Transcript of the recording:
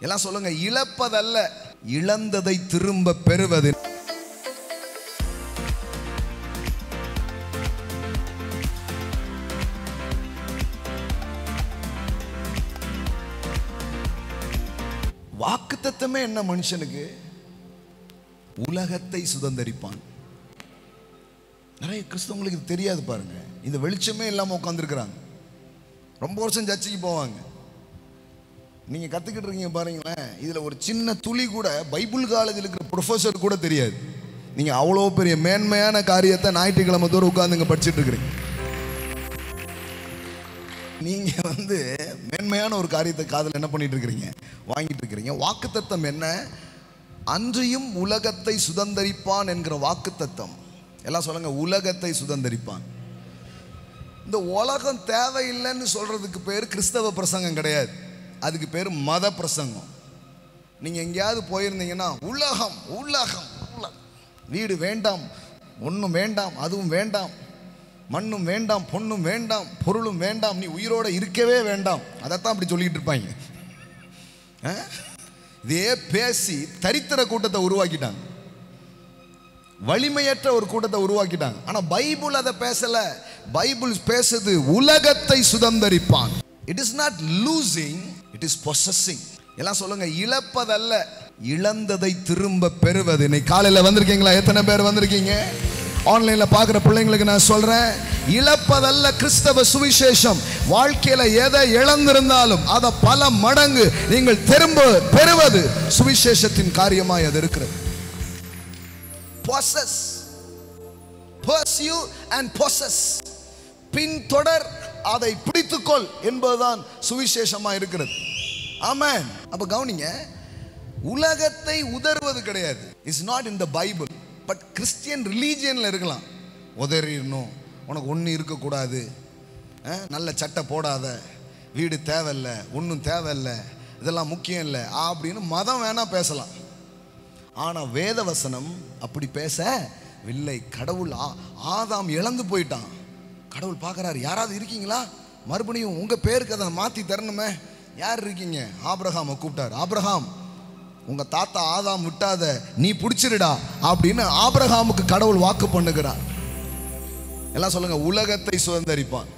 எல்லாம் சொல்லுங்க, இழப்பதல்ல இழந்ததை திரும்ப பெறுவது. வாக்குத்தத்தமே என்ன மனுஷனுக்கு? உலகத்தை சுதந்தரிப்பான். நிறைய கிறிஸ்தவங்களுக்கு இது தெரியாது பாருங்க. இந்த வெளிச்சமே இல்லாம உட்காந்துருக்கிறாங்க. ரொம்ப வருஷம் சர்ச்சைக்கு போவாங்க. நீங்க கத்துக்கிட்டு இருக்கீங்க பாருங்களேன். இதுல ஒரு சின்ன துளி கூட பைபிள் காலேஜில் இருக்கிற ப்ரொஃபஸர் கூட தெரியாது. நீங்க அவ்வளோ பெரிய மேன்மையான காரியத்தை ஞாயிற்றுக்கிழமை தோறும் உட்கார்ந்துங்க படிச்சுட்டு இருக்கிறீங்க. நீங்க மேன்மையான ஒரு காரியத்தை காதல் என்ன பண்ணிட்டு இருக்கிறீங்க? வாங்கிட்டு இருக்கிறீங்க. வாக்குத்தத்தம் என்ன? அன்றியும் உலகத்தை சுதந்தரிப்பான் என்கிற வாக்குத்தத்தம். எல்லாம் சொல்லுங்க, உலகத்தை சுதந்தரிப்பான். இந்த உலகம் தேவையில்லைன்னு சொல்றதுக்கு பேர் கிறிஸ்தவ பிரசங்கம் கிடையாது. அதுக்கு பேர் மத பிரசங்கம். நீங்க எங்கேயாவது போயிருந்தீங்கன்னா உலகம் உலகம் வீடு வேண்டாம், ஒன்றும் வேண்டாம், அதுவும் வேண்டாம், மண்ணும் வேண்டாம், பொண்ணும் வேண்டாம், பொருளும் வேண்டாம், நீ உயிரோட இருக்கவே வேண்டாம், அதைத்தான் அப்படி சொல்லிட்டு இருப்பாங்க. இதே பேசி தரித்திர கூட்டத்தை உருவாக்கிட்டாங்க, வலிமையற்ற ஒரு கூட்டத்தை உருவாக்கிட்டாங்க. ஆனா பைபிள் அதை பேசல. பைபிள் பேசுது உலகத்தை சுதந்தரிப்பான். It is not losing, it is possessing. எல்லாம் சொல்லுங்க, இழப்பதல்ல இழந்ததை திரும்ப பெறுவது. இன்னைக்கு காலையில வந்திருக்கீங்களா? எத்தனை பேர் வந்திருக்கீங்க? ஆன்லைன்ல பார்க்குற பிள்ளைங்களுக்கு நான் சொல்றேன், இழப்பதல்ல கிறிஸ்தவ சுவிசேஷம். வாழ்க்கையில எதை இழந்திருந்தாலும் அதை பல மடங்கு நீங்கள் திரும்ப பெறுவது சுவிசேஷத்தின் காரியமாய் அது இருக்கிறது. possess, pursue and possess, பின்தொடர், அதை பிடித்துக்கொள் என்பதுதான் சுவிசேஷமா இருக்கிறது. ஆமென். அப்ப கவனிங்க, உலகத்தை உதறுவது கிடையாது. It's not in the Bible. But Christian ரிலீஜியன்ல இருக்கலாம். உதறிடணும், உனக்கு ஒன்று இருக்கக்கூடாது, நல்ல சட்டை போடாத, வீடு தேவையில்லை, ஒன்றும் தேவையில்லை, இதெல்லாம் முக்கியம் இல்லை அப்படின்னு மதம் வேணா பேசலாம். ஆனால் வேதவசனம் அப்படி பேசவில்லை. கடவுள் ஆதாம் இழந்து போயிட்டான். கடவுள் பார்க்குறாரு, யாராவது இருக்கீங்களா? மறுபடியும் உங்கள் பேருக்கு அதை மாற்றி தரணுமே. யார் இருக்கீங்க? ஆபிரகாமை கூப்பிட்டார். ஆபிரகாம், உங்க தாத்தா ஆதாம் விட்டாத, நீ பிடிச்சிருடா அப்படின்னு ஆபிரகாமுக்கு கடவுள் வாக்கு பண்ணுகிறார். எல்லாம் சொல்லுங்க, உலகத்தை சுதந்தரிப்பான்.